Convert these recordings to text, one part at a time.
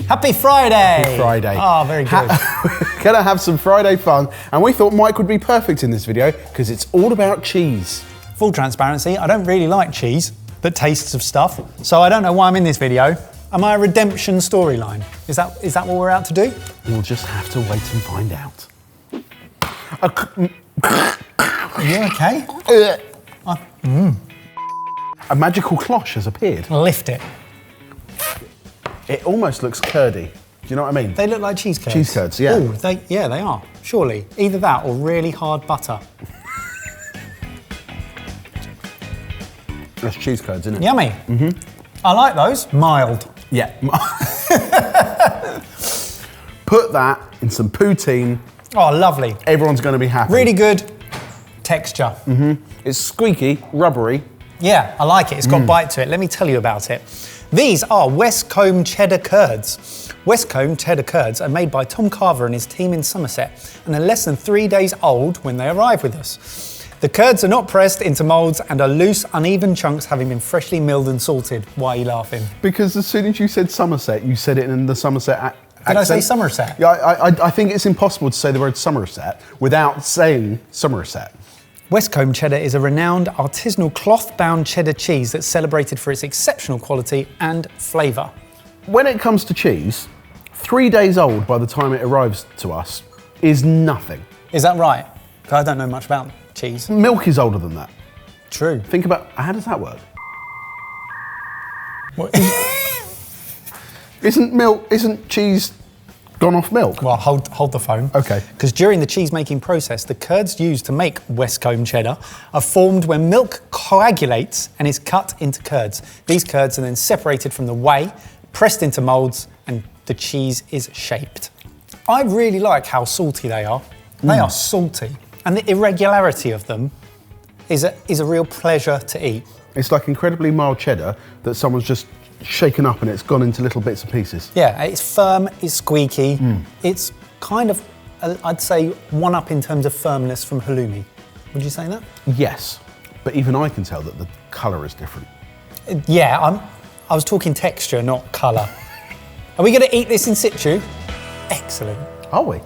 Happy Friday! Happy Friday. Oh, very good. We're gonna have some Friday fun, and we thought Mike would be perfect in this video because it's all about cheese. Full transparency, I don't really like cheese that tastes of stuff, so I don't know why I'm in this video. Am I a redemption storyline? Is that what we're out to do? We'll just have to wait and find out. Are you okay? A magical cloche has appeared. Lift it. It almost looks curdy. Do you know what I mean? They look like cheese curds. Cheese curds, yeah. Ooh, they are, surely. Either that or really hard butter. That's cheese curds, isn't it? Yummy. Mm-hmm. I like those. Mild. Yeah. Put that in some poutine. Oh, lovely. Everyone's going to be happy. Really good texture. Mm-hmm. It's squeaky, rubbery. Yeah, I like it. It's got bite to it. Let me tell you about it. These are Westcombe cheddar curds. Westcombe cheddar curds are made by Tom Carver and his team in Somerset and are less than 3 days old when they arrive with us. The curds are not pressed into moulds and are loose, uneven chunks having been freshly milled and salted. Why are you laughing? Because as soon as you said Somerset, you said it in the Somerset accent. Did I say Somerset? Yeah, I think it's impossible to say the word Somerset without saying Somerset. Westcombe cheddar is a renowned artisanal cloth-bound cheddar cheese that's celebrated for its exceptional quality and flavour. When it comes to cheese, 3 days old by the time it arrives to us is nothing. Is that right? 'Cause I don't know much about cheese. Milk is older than that. True. Think about, how does that work? What? Isn't cheese gone off milk? Well, hold the phone. Okay. Because during the cheese making process, the curds used to make Westcombe cheddar are formed when milk coagulates and is cut into curds. These curds are then separated from the whey, pressed into moulds, and the cheese is shaped. I really like how salty they are. They are salty. And the irregularity of them is a real pleasure to eat. It's like incredibly mild cheddar that someone's just shaken up and it's gone into little bits and pieces. Yeah, it's firm, it's squeaky. It's kind of, I'd say, one up in terms of firmness from halloumi. Would you say that? Yes, but even I can tell that the colour is different. Yeah, I was talking texture, not colour. Are we going to eat this in situ? Excellent. Are we?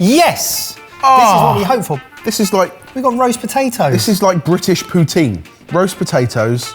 Yes! Oh, this is what we hope for. This is like... We've got roast potatoes. This is like British poutine. Roast potatoes,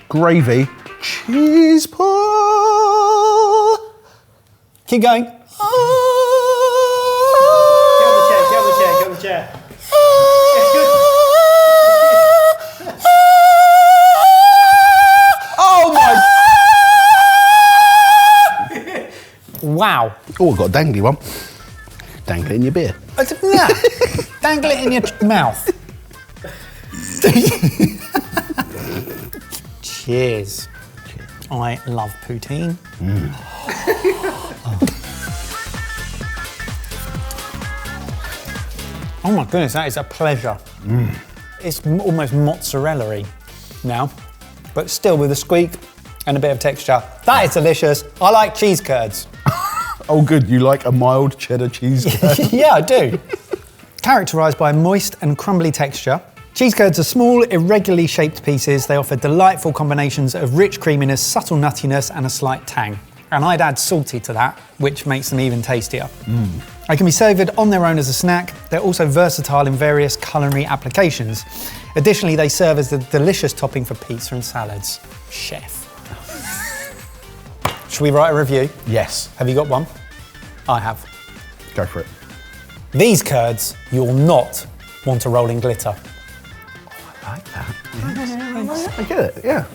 gravy, cheese pull. Keep going. Get on the chair, get on the chair, get on the chair. Oh my... Wow. Oh, I've got a dangly one. Dangle it in your beer. Yeah. Dangle it in your mouth. Cheers. I love poutine. Oh my goodness, that is a pleasure. It's almost mozzarella-y now, but still with a squeak and a bit of texture. That is delicious. I like cheese curds. Oh good, you like a mild cheddar cheese curd? Yeah, I do. Characterised by a moist and crumbly texture, cheese curds are small, irregularly shaped pieces. They offer delightful combinations of rich creaminess, subtle nuttiness, and a slight tang. And I'd add salty to that, which makes them even tastier. They can be savoured on their own as a snack. They're also versatile in various culinary applications. Additionally, they serve as a delicious topping for pizza and salads. Chef. Should we write a review? Yes. Have you got one? I have. Go for it. These curds, you'll not want to roll in glitter. I like that. Yes. I get it, yeah.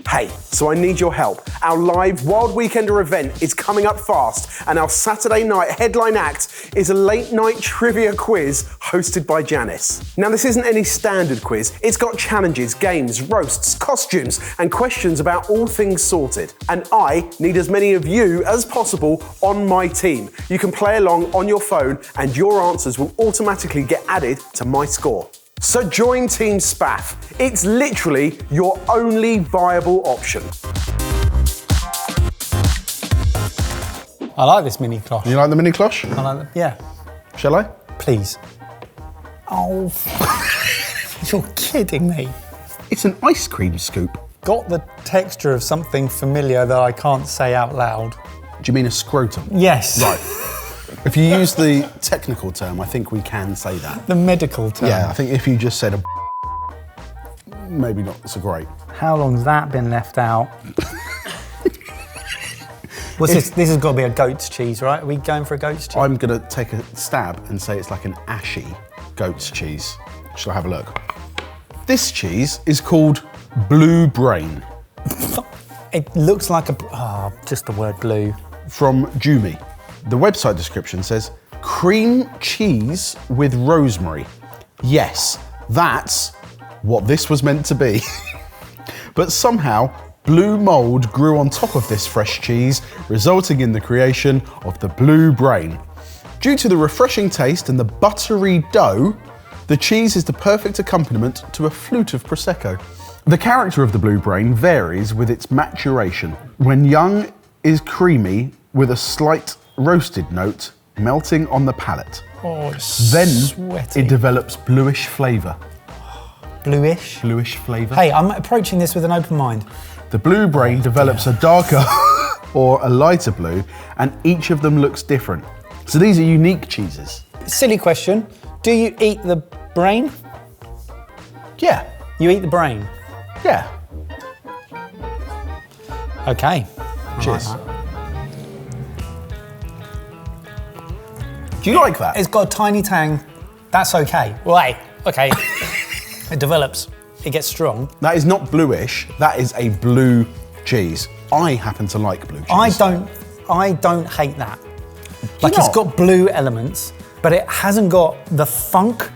Hey, so I need your help. Our live Wild Weekender event is coming up fast, and our Saturday night headline act is a late night trivia quiz hosted by Janice. Now, this isn't any standard quiz. It's got challenges, games, roasts, costumes, and questions about all things sorted. And I need as many of you as possible on my team. You can play along on your phone, and your answers will automatically get added to my score. So join Team Spaff. It's literally your only viable option. I like this mini cloche. You like the mini cloche? I like that. Yeah. Shall I? Please. Oh, you're kidding me. It's an ice cream scoop. got the texture of something familiar that I can't say out loud. Do you mean a scrotum? Yes. Right. If you use the technical term, I think we can say that. The medical term. Yeah, I think if you just said a maybe not so great. How long's that been left out? What's this? This has got to be a goat's cheese, right? Are we going for a goat's cheese? I'm gonna take a stab and say it's like an ashy goat's cheese. Shall I have a look? This cheese is called Blue Brain. It looks like just the word blue. From Jumi. The website description says, cream cheese with rosemary. Yes, that's what this was meant to be. But somehow, blue mold grew on top of this fresh cheese, resulting in the creation of the Blue Brain. Due to the refreshing taste and the buttery dough, the cheese is the perfect accompaniment to a flute of Prosecco. The character of the Blue Brain varies with its maturation. When young, is creamy with a slight roasted note melting on the palate. Oh, it's Then sweaty. it develops bluish flavour. Bluish? Bluish flavour. Hey, I'm approaching this with an open mind. The Blue Brain develops a darker or a lighter blue, and each of them looks different. So these are unique cheeses. Silly question. Do you eat the brain? Yeah, You eat the brain? yeah. Okay. Cheers. I like Do you like that? It's got a tiny tang. That's okay. Wait, okay. It develops. It gets strong. That is not bluish, that is a blue cheese. I happen to like blue cheese. I don't hate that. Like it's not? got blue elements, but it hasn't got the funk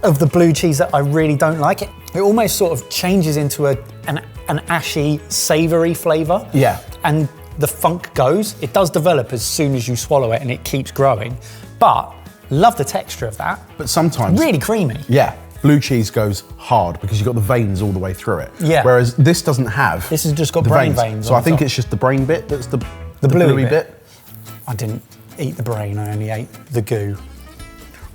of the blue cheese that I really don't like. It almost sort of changes into an ashy, savoury flavour. Yeah. And the funk goes. It does develop as soon as you swallow it and it keeps growing. But love the texture of that. But sometimes... Really creamy. Yeah, blue cheese goes hard because you've got the veins all the way through it. Yeah. Whereas this doesn't have. This has just got the brain veins So on I think top. it's just the brain bit that's the bluey bluey bit. I didn't eat the brain, I only ate the goo.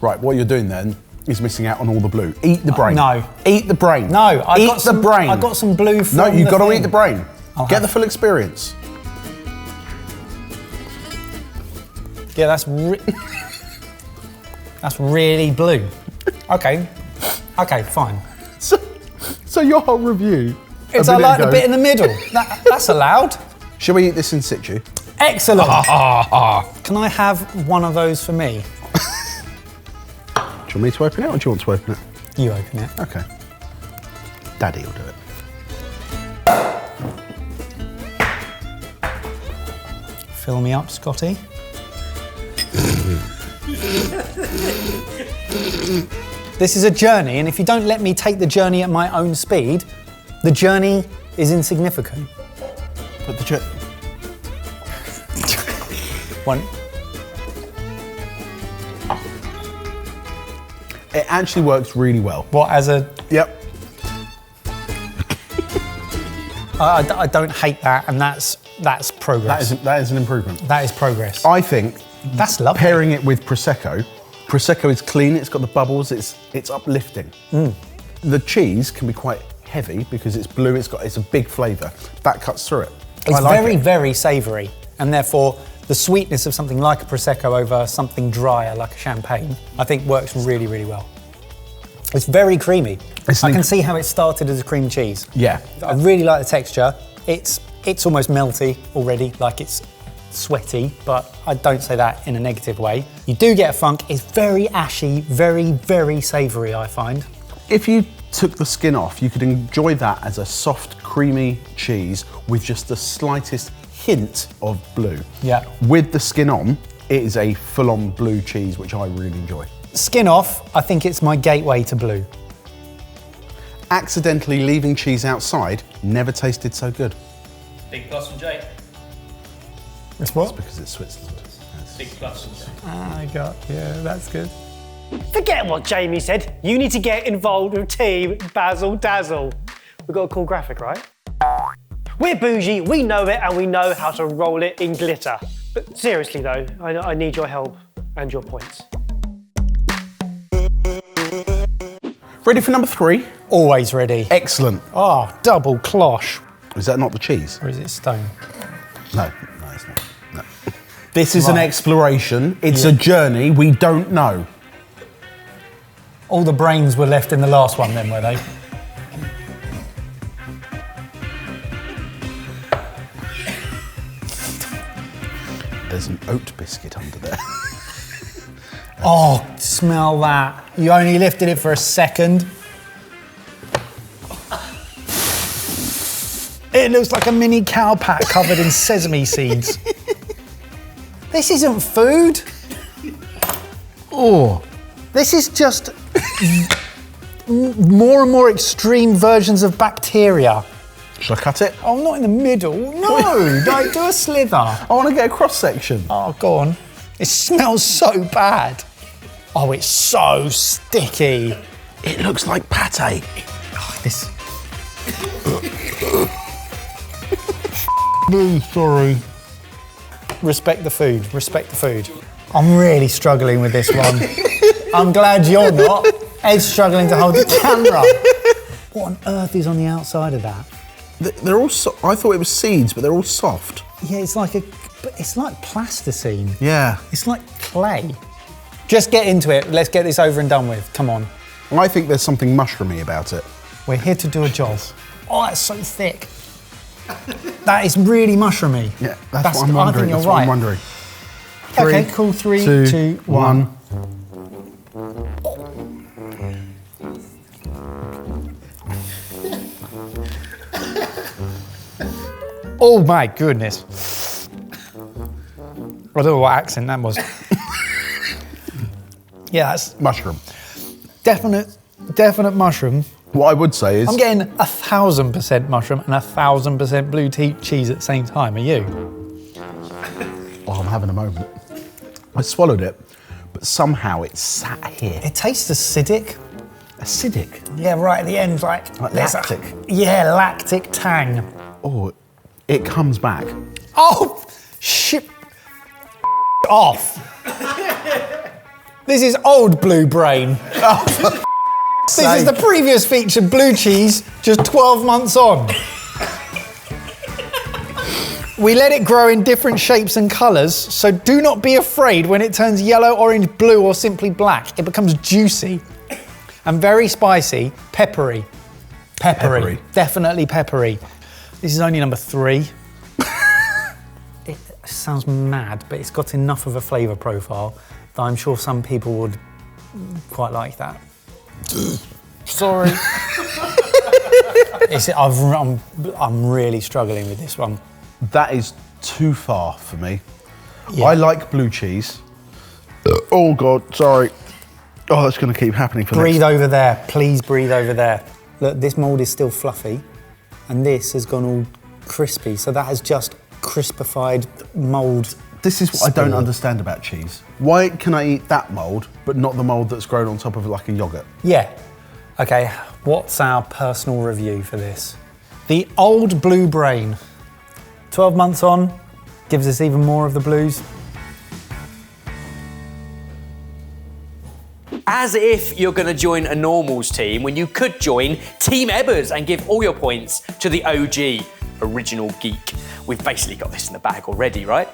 Right, what you're doing then is missing out on all the blue. Eat the brain. no. Eat the brain. No, I eat got some the brain. I got some blue from No, you've the got to thing. eat the brain. I'll Get have- the full experience. Yeah, that's really blue. Okay, fine. So your whole review. It's a I minute like the ago- bit in the middle. That's allowed. Shall we eat this in situ? Excellent. Can I have one of those for me? Do you want me to open it or do you want to open it? You open it. Okay. Daddy will do it. Fill me up, Scotty. This is a journey, and if you don't let me take the journey at my own speed, the journey is insignificant. But the One. It actually works really well. What, as a... Yep. I don't hate that, and that's progress. That is an improvement. That is progress. I think That's lovely. pairing it with Prosecco is clean, it's got the bubbles, it's uplifting. The cheese can be quite heavy because it's blue, it's a big flavour. That cuts through it. It's I like very, it. very savoury, and therefore the sweetness of something like a Prosecco over something drier like a champagne, I think works really, really well. It's very creamy. I can see how it started as a cream cheese. Yeah. I really like the texture. It's almost melty already, like it's sweaty, but I don't say that in a negative way. You do get a funk. It's very ashy, very, very savoury, I find. If you took the skin off, you could enjoy that as a soft, creamy cheese with just the slightest hint of blue. Yeah. With the skin on, it is a full-on blue cheese, which I really enjoy. Skin off, I think it's my gateway to blue. Accidentally leaving cheese outside never tasted so good. Big plus from Jake. It's what? Because it's Switzerland. Big plus from Jake. That's good. Forget what Jamie said. You need to get involved with Team Basil Dazzle. We've got a cool graphic, right? We're bougie, we know it, and we know how to roll it in glitter. But seriously though, I need your help and your points. Ready for number 3? Always ready. Excellent. Oh, double cloche. Is that not the cheese? Or is it stone? No, it's not. No. This is an exploration. It's a journey. We don't know. All the brains were left in the last one then, were they? There's an oat biscuit under there. Oh, smell that. You only lifted it for a second. It looks like a mini cow pat covered in sesame seeds. This isn't food. Oh, this is just more and more extreme versions of bacteria. Should I cut it? Oh, not in the middle. No, don't do a slither. I want to get a cross section. Oh, go on. It smells so bad. Oh, it's so sticky. It looks like pate. Oh, this. Sorry. Respect the food. Respect the food. I'm really struggling with this one. I'm glad you're not. Ed's struggling to hold the camera. What on earth is on the outside of that? They're all. I thought it was seeds, but they're all soft. Yeah, it's like plasticine. Yeah. It's like clay. Just get into it. Let's get this over and done with. Come on. I think there's something mushroomy about it. We're here to do a job. Oh, that's so thick. That is really mushroomy. Yeah, that's what I'm wondering. I think you're that's right. what I'm wondering. Okay, cool. 3, 2, 1. Oh my goodness. I don't know what accent that was. Yeah, that's Mushroom. definite mushroom. What I would say is... I'm getting 1,000% mushroom and 1,000% blue cheese at the same time. Are you? Oh, I'm having a moment. I swallowed it, but somehow it sat here. It tastes acidic. Acidic? Yeah, right at the end, like there's lactic. Yeah, lactic tang. Oh, it comes back. Oh, shit off. This is old blue brain. Oh, this is the previous feature, blue cheese, just 12 months on. We let it grow in different shapes and colours, so do not be afraid when it turns yellow, orange, blue, or simply black. It becomes juicy and very spicy, peppery. Peppery. Definitely peppery. This is only number 3. It sounds mad, but it's got enough of a flavour profile that I'm sure some people would quite like that. Sorry. I'm really struggling with this one. That is too far for me. Yeah. I like blue cheese. Oh God, sorry. Oh, that's going to keep happening for Breathe next. over there. Please breathe over there. Look, this mould is still fluffy, and this has gone all crispy. So that has just crispified mould. This is what I don't understand about cheese. Why can I eat that mould, but not the mould that's grown on top of like a yoghurt? Yeah. Okay, what's our personal review for this? The old blue brain. 12 months on, gives us even more of the blues. As if you're going to join a normals team when you could join Team Ebbers and give all your points to the OG, Original Geek. We've basically got this in the bag already, right?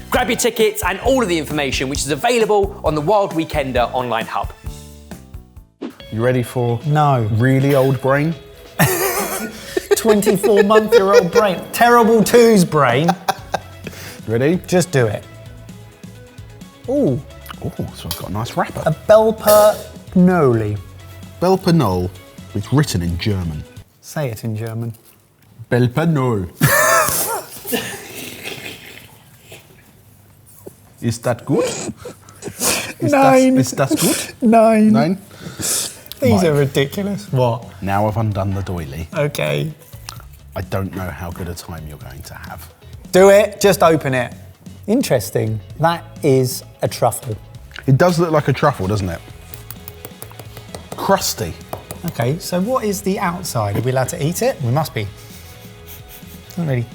Grab your tickets and all of the information which is available on the Wild Weekender online hub. You ready for No. really old brain? 24-month-year-old brain. Terrible twos brain. Ready? Just do it. Ooh, Oh, so I've got a nice wrapper. a Belper knolle. Belper knolle. It's written in German. Say it in German. Belper knolle. Ist das gut? Nine. Ist das gut? 9. Nine? These Mike. are ridiculous. What? Now I've undone the doily. Okay. I don't know how good a time you're going to have. Do it, just open it. Interesting. That is a truffle. It does look like a truffle, doesn't it? Crusty. Okay, so what is the outside? Are we allowed to eat it? We must be. Doesn't really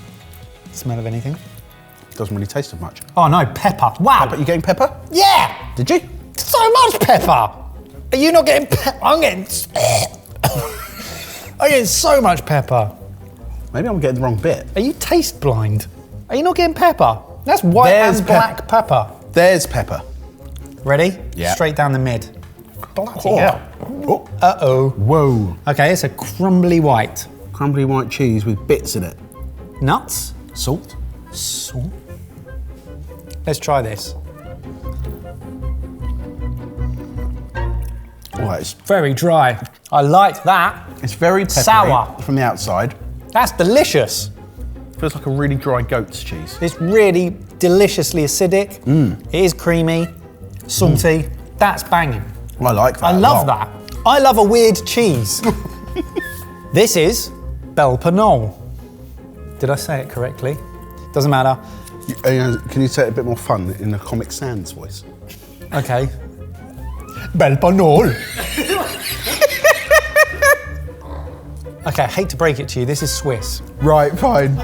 smell of anything. Doesn't really taste of much. Oh no, pepper. Wow. But you getting pepper? Yeah! Did you? So much pepper! Are you not getting pepper? I'm getting... I get so much pepper. Maybe I'm getting the wrong bit. Are you taste blind? Are you not getting pepper? That's white There's and black pepper. There's pepper. Ready? Yeah. Straight down the mid. Bloody Oh. hell. Oh. Uh-oh. Whoa. Okay, it's a crumbly white. Crumbly white cheese with bits in it. Nuts? Salt. Salt. Let's try this. Oh, it's Very dry. I like that. very peppery Sour. from the outside. That's delicious. Feels like a really dry goat's cheese. It's really deliciously acidic. It is creamy, salty. That's banging. I like that. I a love lot. that. I love a weird cheese. This is Belper knolle. Did I say it correctly? Doesn't matter. Can you say it a bit more fun in a Comic Sans voice? Okay. Belper knolle. Okay, I hate to break it to you, this is Swiss. Right, fine.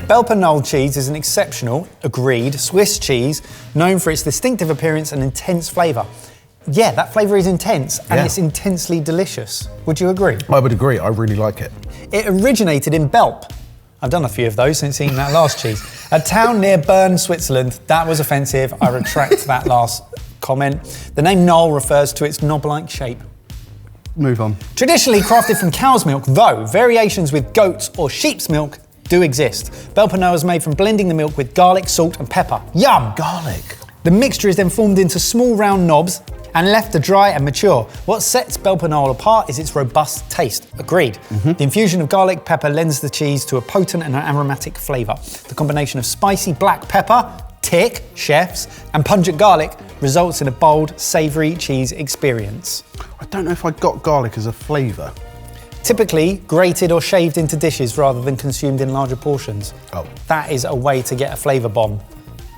Belper knolle cheese is an exceptional, agreed, Swiss cheese known for its distinctive appearance and intense flavour. Yeah, that flavour is intense and Yeah. it's intensely delicious. Would you agree? I would agree. I really like it. It originated in Belp. I've done a few of those since eating that last cheese. A town near Bern, Switzerland. That was offensive. I retract that last comment. The name knolle refers to its knob-like shape. Move on. Traditionally crafted from cow's milk, though variations with goat's or sheep's milk do exist. Belper knolle is made from blending the milk with garlic, salt and pepper. Yum! Garlic. The mixture is then formed into small round knobs and left to dry and mature. What sets Belper knolle apart is its robust taste. Agreed. The infusion of garlic pepper lends the cheese to a potent and aromatic flavour. The combination of spicy black pepper, tick, chefs, and pungent garlic results in a bold, savoury cheese experience. I don't know if I got garlic as a flavour. Typically grated or shaved into dishes rather than consumed in larger portions. Oh. That is a way to get a flavour bomb.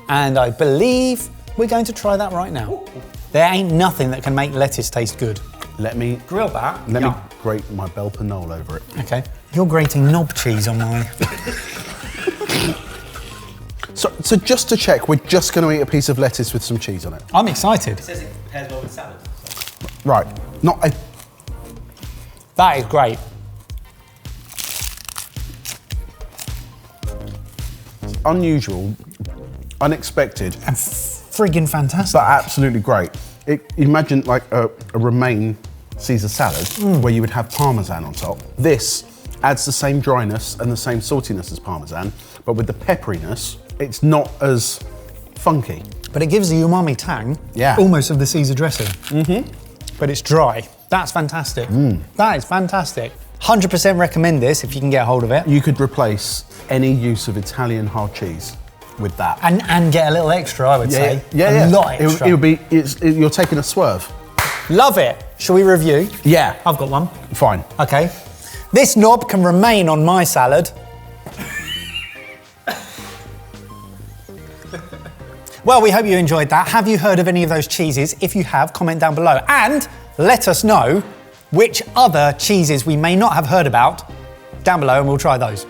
And I believe we're going to try that right now. There ain't nothing that can make lettuce taste good. Let me Grill that. let me Yeah. grate my Belper knolle over it. Okay. You're grating knob cheese on my... So just to check, we're just going to eat a piece of lettuce with some cheese on it. I'm excited. says it pairs well with salad. Right. Not a That is great. unusual, unexpected, And friggin' fantastic. but absolutely great. Imagine like a romaine Caesar salad where you would have Parmesan on top. This adds the same dryness and the same saltiness as Parmesan, but with the pepperiness, it's not as funky. But it gives the umami tang, Yeah. almost of the Caesar dressing. But it's dry. That's fantastic. That is fantastic. 100% recommend this if you can get a hold of it. You could replace any use of Italian hard cheese with that. And get a little extra, I would say. Yeah, a lot extra. You're taking a swerve. Love it. Shall we review? Yeah. I've got one. Fine. Okay. This knob can remain on my salad. Well, we hope you enjoyed that. Have you heard of any of those cheeses? If you have, comment down below. And let us know which other cheeses we may not have heard about down below and we'll try those.